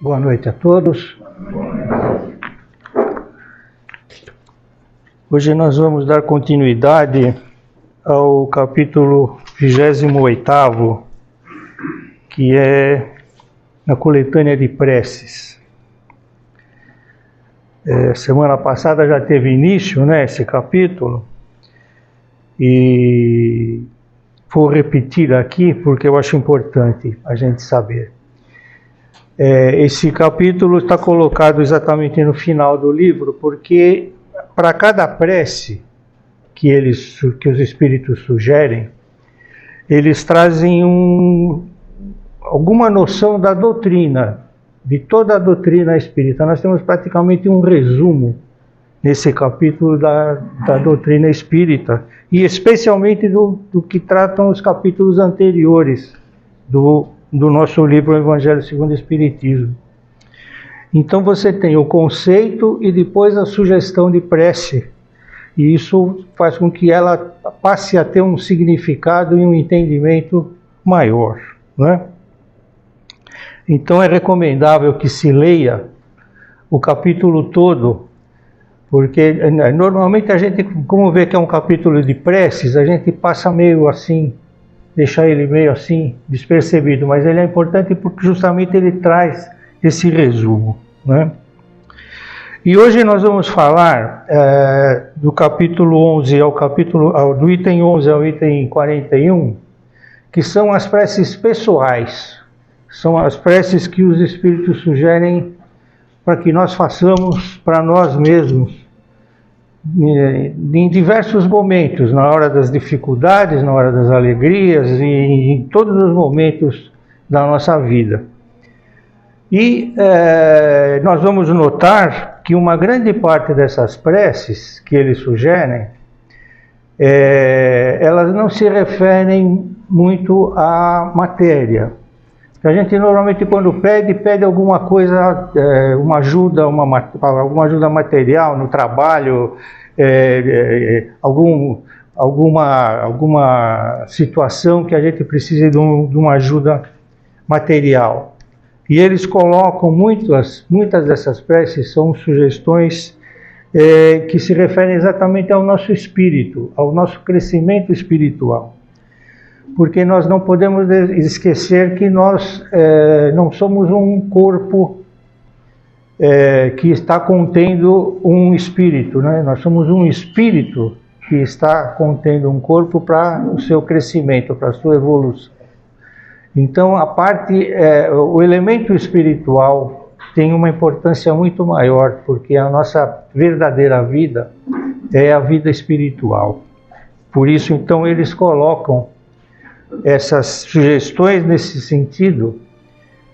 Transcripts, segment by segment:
Boa noite a todos. Hoje nós vamos dar continuidade ao capítulo 28º, que é na coletânea de preces. Semana passada já teve início, né, esse capítulo, e vou repetir aqui porque eu acho importante a gente saber. Esse capítulo está colocado exatamente no final do livro, porque para cada prece que os espíritos sugerem, eles trazem alguma noção da doutrina, de toda a doutrina espírita. Nós temos praticamente um resumo nesse capítulo da doutrina espírita, e especialmente do que tratam os capítulos anteriores do nosso livro, o Evangelho segundo o Espiritismo. Então você tem o conceito e depois a sugestão de prece, e isso faz com que ela passe a ter um significado e um entendimento maior, né? Então é recomendável que se leia o capítulo todo, porque normalmente a gente, como vê que é um capítulo de preces, a gente passa meio assim, deixar ele meio assim, despercebido, mas ele é importante porque justamente ele traz esse resumo, né? E hoje nós vamos falar do capítulo 11 do item 11 ao item 41, que são as preces pessoais, são as preces que os Espíritos sugerem para que nós façamos para nós mesmos, em diversos momentos, na hora das dificuldades, na hora das alegrias e em todos os momentos da nossa vida. E nós vamos notar que uma grande parte dessas preces que eles sugerem, elas não se referem muito à matéria. A gente normalmente quando pede alguma coisa, uma ajuda material no trabalho, alguma situação que a gente precise de uma ajuda material. E eles colocam muitas dessas preces são sugestões que se referem exatamente ao nosso espírito, ao nosso crescimento espiritual. Porque nós não podemos esquecer que nós não somos um corpo que está contendo um espírito, né? Nós somos um espírito que está contendo um corpo para o seu crescimento, para a sua evolução. Então o elemento espiritual tem uma importância muito maior, porque a nossa verdadeira vida é a vida espiritual. Por isso, então, eles colocam essas sugestões nesse sentido,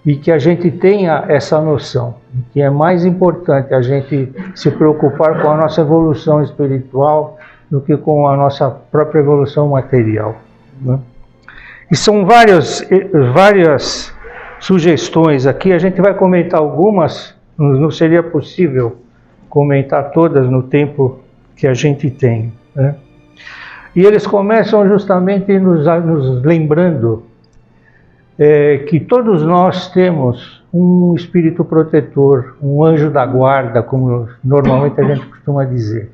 e que a gente tenha essa noção, que é mais importante a gente se preocupar com a nossa evolução espiritual do que com a nossa própria evolução material, né? E são várias sugestões aqui, a gente vai comentar algumas, não seria possível comentar todas no tempo que a gente tem, né? E eles começam justamente nos lembrando que todos nós temos um espírito protetor, um anjo da guarda, como normalmente a gente costuma dizer.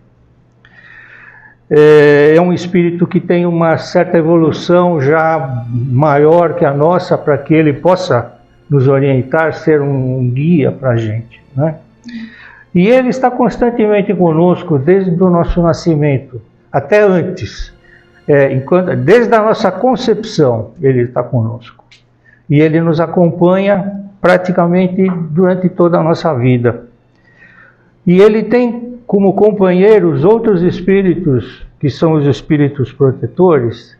É um espírito que tem uma certa evolução já maior que a nossa, para que ele possa nos orientar, ser um guia para a gente, né? E ele está constantemente conosco desde o nosso nascimento, até antes. Desde a nossa concepção ele está conosco. E ele nos acompanha praticamente durante toda a nossa vida. E ele tem como companheiros outros espíritos, que são os espíritos protetores,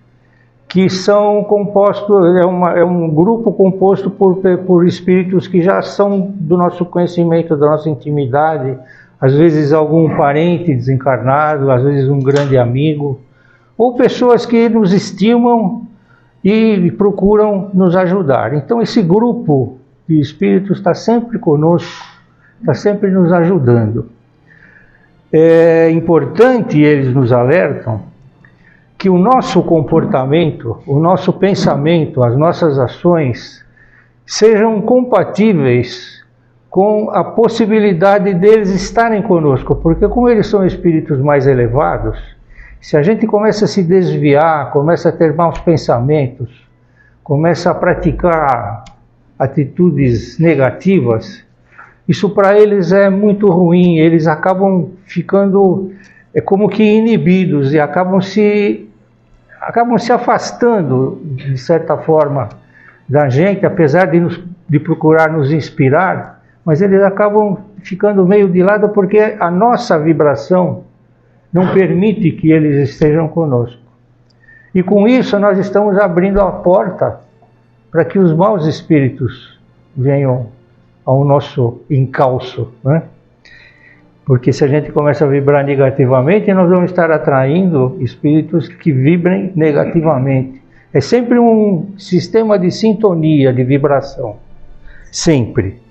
que são compostos, é um grupo composto por espíritos que já são do nosso conhecimento, da nossa intimidade, às vezes algum parente desencarnado, às vezes um grande amigo, ou pessoas que nos estimam e procuram nos ajudar. Então esse grupo de espíritos está sempre conosco, está sempre nos ajudando. É importante, eles nos alertam, que o nosso comportamento, o nosso pensamento, as nossas ações sejam compatíveis com a possibilidade deles estarem conosco, porque como eles são espíritos mais elevados, se a gente começa a se desviar, começa a ter maus pensamentos, começa a praticar atitudes negativas, isso para eles é muito ruim, eles acabam ficando como que inibidos e acabam se afastando, de certa forma, da gente, apesar de procurar nos inspirar, mas eles acabam ficando meio de lado porque a nossa vibração não permite que eles estejam conosco. E com isso nós estamos abrindo a porta para que os maus espíritos venham ao nosso encalço, né? Porque se a gente começa a vibrar negativamente, nós vamos estar atraindo espíritos que vibrem negativamente. É sempre um sistema de sintonia, de vibração. Sempre.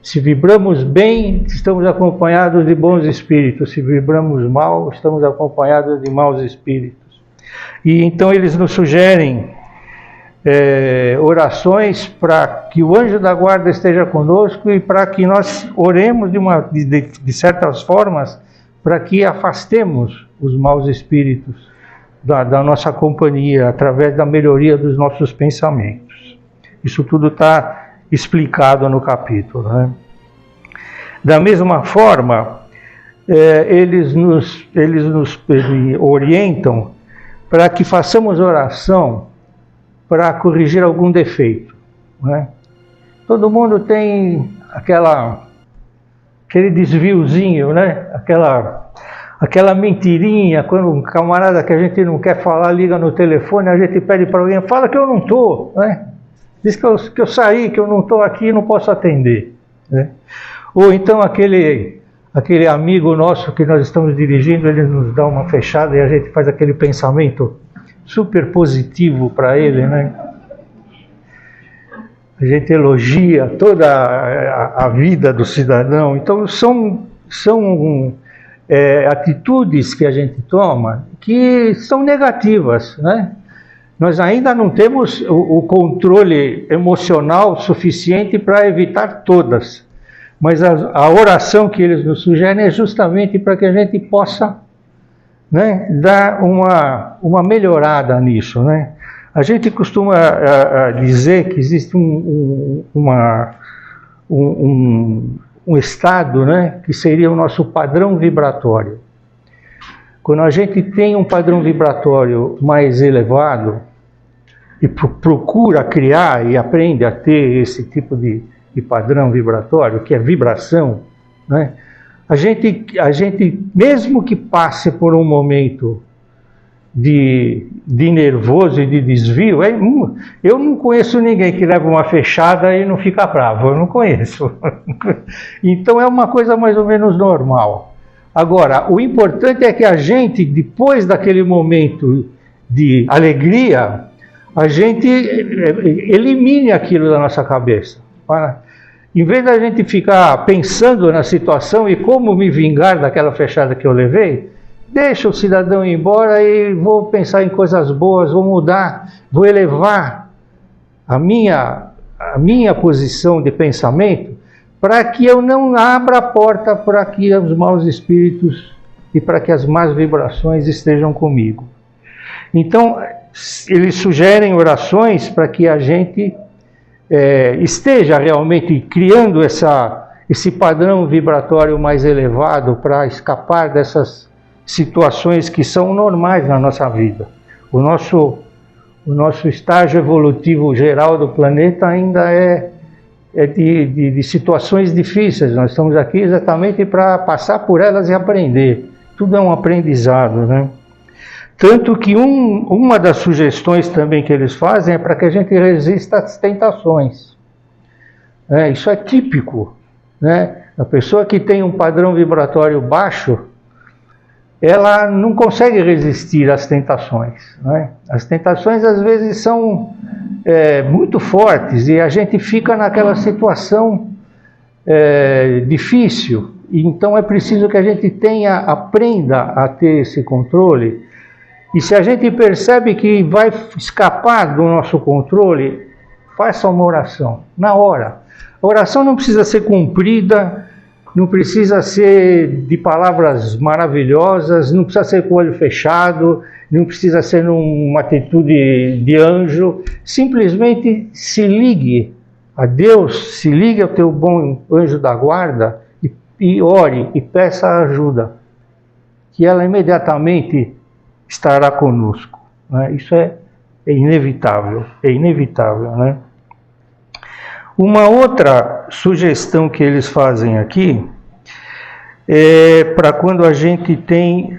Se vibramos bem, estamos acompanhados de bons espíritos. Se vibramos mal, estamos acompanhados de maus espíritos. E então eles nos sugerem orações para que o anjo da guarda esteja conosco e para que nós oremos de certas formas para que afastemos os maus espíritos da nossa companhia através da melhoria dos nossos pensamentos. Isso tudo está explicado no capítulo, né? Da mesma forma, eles nos orientam para que façamos oração para corrigir algum defeito, né? Todo mundo tem aquele desviozinho, né? Aquela mentirinha, quando um camarada que a gente não quer falar liga no telefone, a gente pede para alguém, fala que eu não estou, né? Diz que eu saí, que eu não estou aqui e não posso atender, né? Ou então aquele amigo nosso que nós estamos dirigindo, ele nos dá uma fechada e a gente faz aquele pensamento super positivo para ele, né? A gente elogia toda a vida do cidadão. Então são atitudes que a gente toma que são negativas, né? Nós ainda não temos o controle emocional suficiente para evitar todas, mas a oração que eles nos sugerem é justamente para que a gente possa, né, dar uma melhorada nisso, né? A gente costuma dizer que existe um estado, né, que seria o nosso padrão vibratório. Quando a gente tem um padrão vibratório mais elevado e procura criar e aprende a ter esse tipo de padrão vibratório, que é vibração, né? A gente, mesmo que passe por um momento de nervoso e de desvio, eu não conheço ninguém que leva uma fechada e não fica bravo, eu não conheço. Então é uma coisa mais ou menos normal. Agora, o importante é que a gente, depois daquele momento de alegria, a gente elimine aquilo da nossa cabeça. Em vez da gente ficar pensando na situação e como me vingar daquela fechada que eu levei, deixa o cidadão ir embora e vou pensar em coisas boas, vou mudar, vou elevar a minha posição de pensamento para que eu não abra a porta para que os maus espíritos e para que as más vibrações estejam comigo. Então, eles sugerem orações para que a gente esteja realmente criando esse padrão vibratório mais elevado para escapar dessas situações que são normais na nossa vida. O nosso estágio evolutivo geral do planeta ainda é de situações difíceis. Nós estamos aqui exatamente para passar por elas e aprender. Tudo é um aprendizado, né? Tanto que uma das sugestões também que eles fazem é para que a gente resista às tentações. Isso é típico, né? A pessoa que tem um padrão vibratório baixo, ela não consegue resistir às tentações, né? As tentações às vezes são muito fortes e a gente fica naquela situação difícil. Então é preciso que a gente aprenda a ter esse controle. E se a gente percebe que vai escapar do nosso controle, faça uma oração, na hora. A oração não precisa ser cumprida, não precisa ser de palavras maravilhosas, não precisa ser com o olho fechado, não precisa ser numa atitude de anjo. Simplesmente se ligue a Deus, se ligue ao teu bom anjo da guarda e ore e peça ajuda, que ela imediatamente estará conosco. Né? Isso é inevitável, né? Uma outra sugestão que eles fazem aqui é para quando a gente tem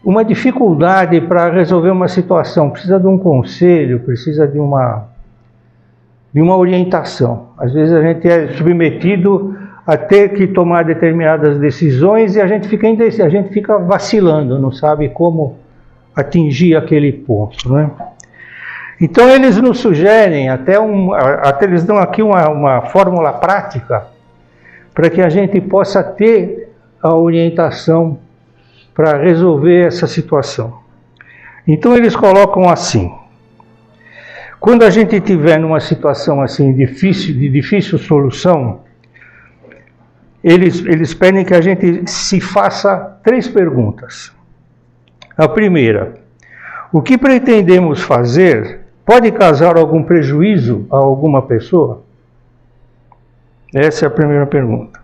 uma dificuldade para resolver uma situação, precisa de um conselho, precisa de uma orientação. Às vezes a gente é submetido a ter que tomar determinadas decisões e a gente fica vacilando, não sabe como atingir aquele ponto, né? Então eles nos sugerem, até eles dão aqui uma fórmula prática para que a gente possa ter a orientação para resolver essa situação. Então eles colocam assim: quando a gente tiver numa situação assim de difícil solução, eles pedem que a gente se faça 3 perguntas. A primeira: o que pretendemos fazer pode causar algum prejuízo a alguma pessoa? Essa é a primeira pergunta.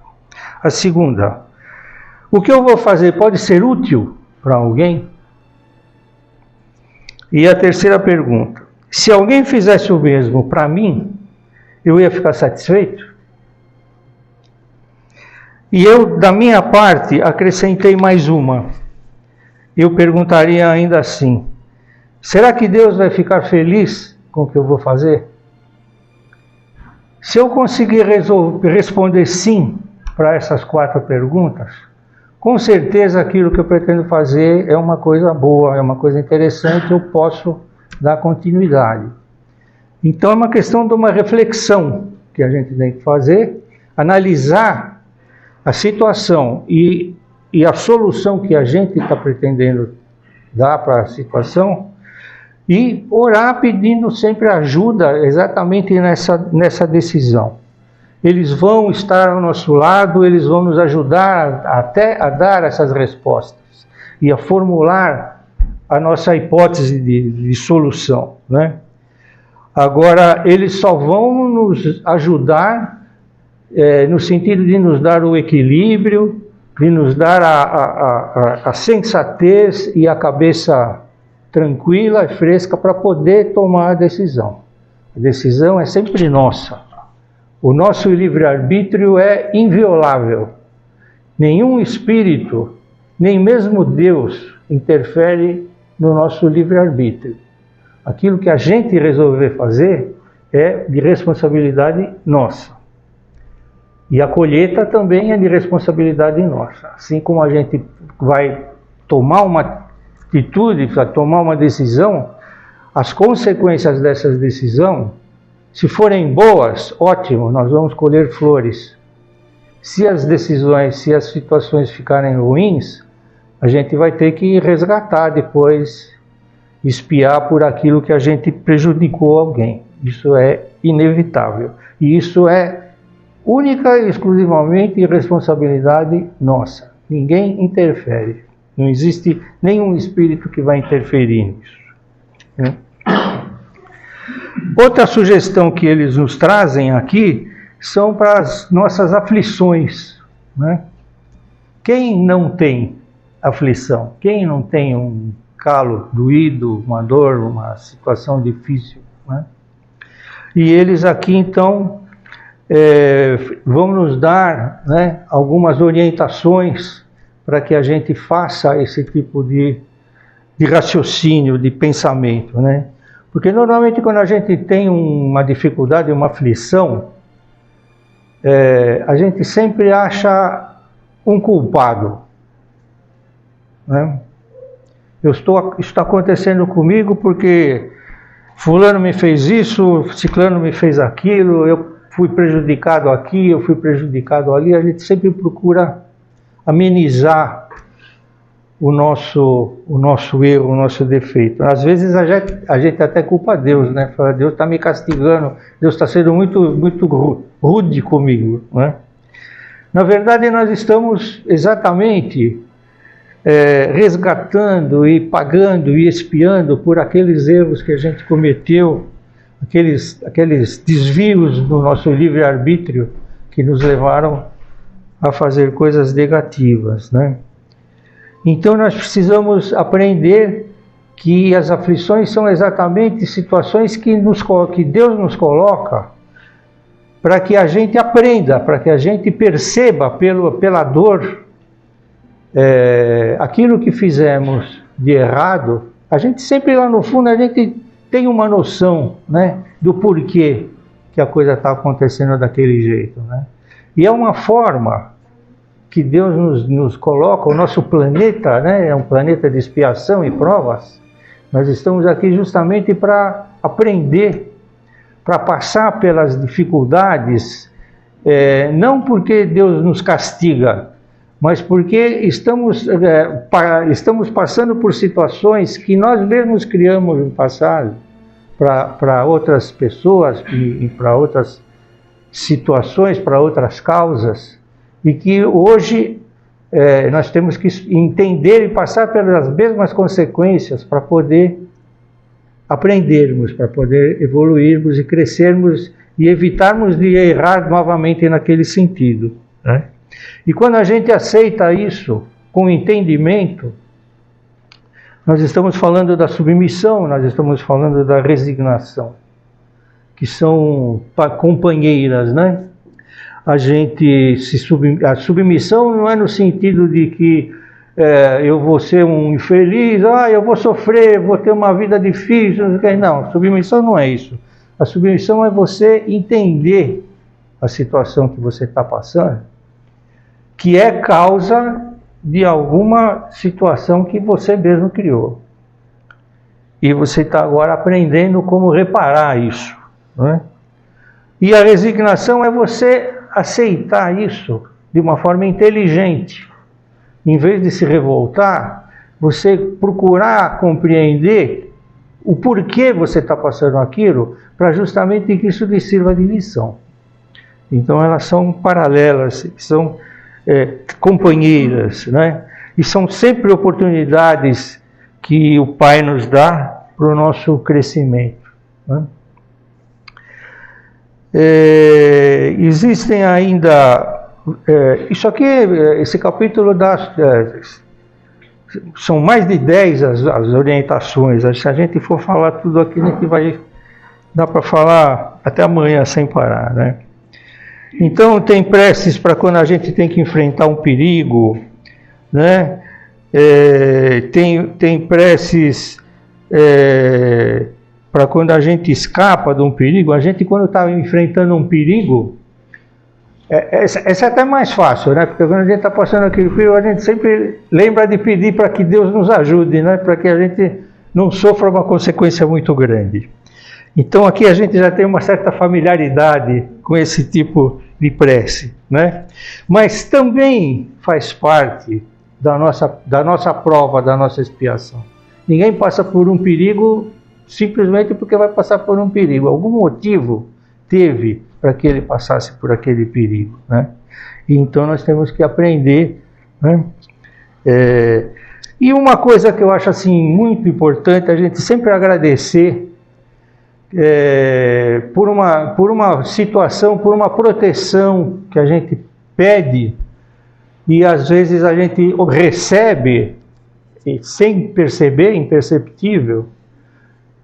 A segunda: o que eu vou fazer pode ser útil para alguém? E a terceira pergunta: se alguém fizesse o mesmo para mim, eu ia ficar satisfeito? E eu, da minha parte, acrescentei mais uma. Eu perguntaria ainda assim: será que Deus vai ficar feliz com o que eu vou fazer? Se eu conseguir responder sim para essas 4 perguntas, com certeza aquilo que eu pretendo fazer é uma coisa boa, é uma coisa interessante, eu posso dar continuidade. Então é uma questão de uma reflexão que a gente tem que fazer, analisar a situação e a solução que a gente está pretendendo dar para a situação e orar pedindo sempre ajuda exatamente nessa decisão. Eles vão estar ao nosso lado, eles vão nos ajudar até a dar essas respostas e a formular a nossa hipótese de solução, né? Agora, eles só vão nos ajudar no sentido de nos dar o equilíbrio, de nos dar a sensatez e a cabeça tranquila e fresca para poder tomar a decisão. A decisão é sempre nossa. O nosso livre-arbítrio é inviolável. Nenhum espírito, nem mesmo Deus, interfere no nosso livre-arbítrio. Aquilo que a gente resolver fazer é de responsabilidade nossa. E a colheita também é de responsabilidade nossa. Assim como a gente vai tomar uma atitude, vai tomar uma decisão, as consequências dessa decisão, se forem boas, ótimo, nós vamos colher flores. Se as situações ficarem ruins, a gente vai ter que resgatar depois, espiar por aquilo que a gente prejudicou alguém. Isso é inevitável. E isso é única e exclusivamente responsabilidade nossa. Ninguém interfere. Não existe nenhum espírito que vai interferir nisso, né? Outra sugestão que eles nos trazem aqui são para as nossas aflições, né? Quem não tem aflição? Quem não tem um calo doído, uma dor, uma situação difícil, né? E eles aqui então vão nos dar, né, algumas orientações para que a gente faça esse tipo de raciocínio, de pensamento, né? Porque normalmente quando a gente tem uma dificuldade, uma aflição, a gente sempre acha um culpado, né? Isso está acontecendo comigo porque fulano me fez isso, ciclano me fez aquilo, eu fui prejudicado aqui, eu fui prejudicado ali. A gente sempre procura amenizar o nosso erro, o nosso defeito. Às vezes a gente até culpa Deus, né? Fala, Deus está me castigando, Deus está sendo muito rude comigo, né? Na verdade, nós estamos exatamente resgatando e pagando e expiando por aqueles erros que a gente cometeu, aqueles desvios do nosso livre-arbítrio que nos levaram a fazer coisas negativas, né? Então nós precisamos aprender que as aflições são exatamente situações que Deus nos coloca para que a gente aprenda, para que a gente perceba pela dor aquilo que fizemos de errado. A gente sempre lá no fundo, a gente tem uma noção, né, do porquê que a coisa está acontecendo daquele jeito, né? E é uma forma que Deus nos coloca, o nosso planeta, né, é um planeta de expiação e provas. Nós estamos aqui justamente para aprender, para passar pelas dificuldades, não porque Deus nos castiga, mas porque estamos passando por situações que nós mesmos criamos no passado, para outras pessoas e para outras situações, para outras causas, e que hoje nós temos que entender e passar pelas mesmas consequências para poder aprendermos, para poder evoluirmos e crescermos e evitarmos de errar novamente naquele sentido, né? E quando a gente aceita isso com entendimento, nós estamos falando da submissão, nós estamos falando da resignação, que são companheiras, né? A submissão não é no sentido de que eu vou ser um infeliz, eu vou sofrer, vou ter uma vida difícil, não, submissão não é isso. A submissão é você entender a situação que você está passando, que é causa de alguma situação que você mesmo criou. E você está agora aprendendo como reparar isso, né? E a resignação é você aceitar isso de uma forma inteligente. Em vez de se revoltar, você procurar compreender o porquê você está passando aquilo, para justamente que isso lhe sirva de lição. Então elas são paralelas, são companheiras, né? E são sempre oportunidades que o Pai nos dá para o nosso crescimento, né? Existem ainda isso aqui, esse capítulo são mais de 10 as orientações. Se a gente for falar tudo aqui, a gente vai dar para falar até amanhã sem parar, né? Então tem preces para quando a gente tem que enfrentar um perigo, né? Tem preces para quando a gente escapa de um perigo. A gente, quando está enfrentando um perigo, essa é até mais fácil, né? Porque quando a gente está passando aquele perigo, a gente sempre lembra de pedir para que Deus nos ajude, né? Para que a gente não sofra uma consequência muito grande. Então aqui a gente já tem uma certa familiaridade com esse tipo de prece, né? Mas também faz parte da nossa prova, da nossa expiação. Ninguém passa por um perigo simplesmente porque vai passar por um perigo. Algum motivo teve para que ele passasse por aquele perigo, né? E então nós temos que aprender, né? E uma coisa que eu acho assim muito importante, a gente sempre agradecer por uma situação, por uma proteção que a gente pede e às vezes a gente recebe sem perceber, imperceptível,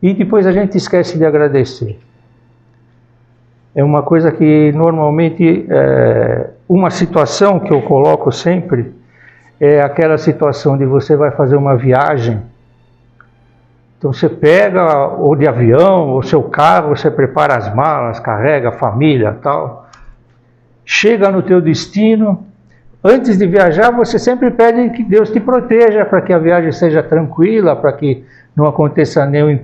e depois a gente esquece de agradecer. É uma coisa que normalmente, uma situação que eu coloco sempre, é aquela situação de você vai fazer uma viagem. Então você pega ou de avião, ou seu carro, você prepara as malas, carrega a família e tal. Chega no teu destino, antes de viajar você sempre pede que Deus te proteja, para que a viagem seja tranquila, para que não aconteça nenhum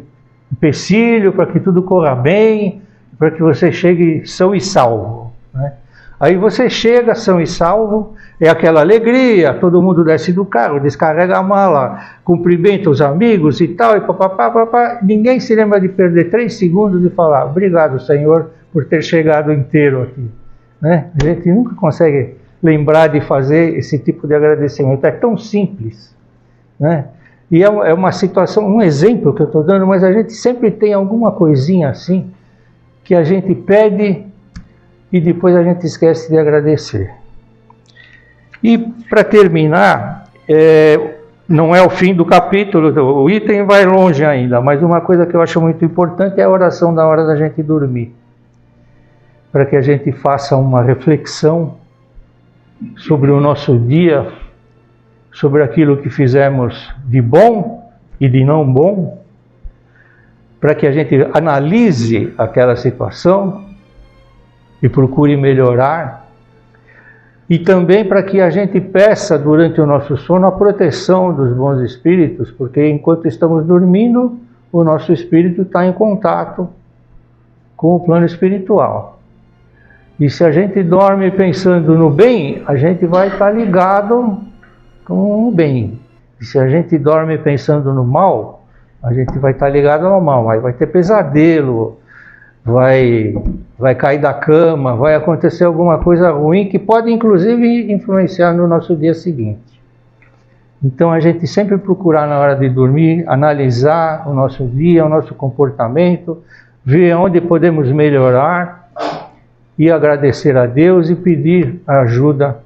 empecilho, para que tudo corra bem, para que você chegue são e salvo, né? Aí você chega, são e salvo, é aquela alegria, todo mundo desce do carro, descarrega a mala, cumprimenta os amigos e tal, e papapá, ninguém se lembra de perder 3 segundos e falar, obrigado, Senhor, por ter chegado inteiro aqui. Né? A gente nunca consegue lembrar de fazer esse tipo de agradecimento, é tão simples. Né? E é uma situação, um exemplo que eu estou dando, mas a gente sempre tem alguma coisinha assim, que a gente pede e depois a gente esquece de agradecer. E para terminar, não é o fim do capítulo, o item vai longe ainda, mas uma coisa que eu acho muito importante é a oração da hora da gente dormir. Para que a gente faça uma reflexão sobre o nosso dia, sobre aquilo que fizemos de bom e de não bom, para que a gente analise aquela situação e procure melhorar, e também para que a gente peça durante o nosso sono a proteção dos bons espíritos, porque enquanto estamos dormindo, o nosso espírito está em contato com o plano espiritual. E se a gente dorme pensando no bem, a gente vai estar ligado com o bem. E se a gente dorme pensando no mal, a gente vai estar ligado ao mal. Aí vai ter pesadelo, vai cair da cama, vai acontecer alguma coisa ruim que pode inclusive influenciar no nosso dia seguinte. Então a gente sempre procurar na hora de dormir, analisar o nosso dia, o nosso comportamento, ver onde podemos melhorar e agradecer a Deus e pedir ajuda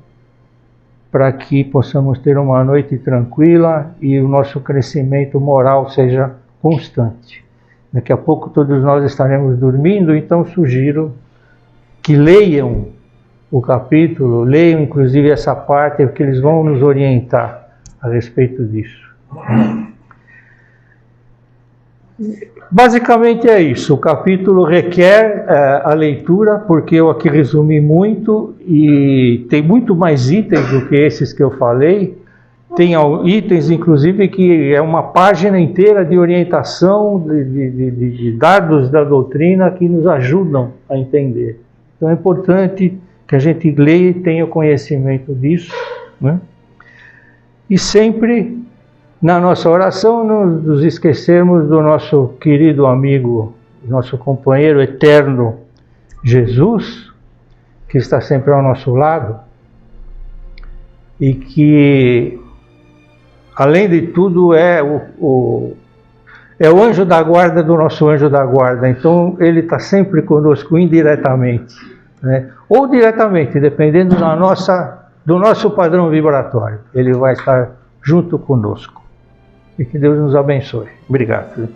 para que possamos ter uma noite tranquila e o nosso crescimento moral seja constante. Daqui a pouco todos nós estaremos dormindo, então sugiro que leiam o capítulo, leiam inclusive essa parte, porque eles vão nos orientar a respeito disso. Basicamente é isso, o capítulo requer a leitura, porque eu aqui resumi muito, e tem muito mais itens do que esses que eu falei. Tem itens, inclusive, que é uma página inteira de orientação, de dados da doutrina que nos ajudam a entender. Então é importante que a gente leia e tenha conhecimento disso, né? E sempre, na nossa oração, nos esquecermos do nosso querido amigo, nosso companheiro eterno, Jesus, que está sempre ao nosso lado, e que, além de tudo, é o anjo da guarda do nosso anjo da guarda. Então, ele está sempre conosco indiretamente, né? Ou diretamente, dependendo do nosso padrão vibratório. Ele vai estar junto conosco. E que Deus nos abençoe. Obrigado.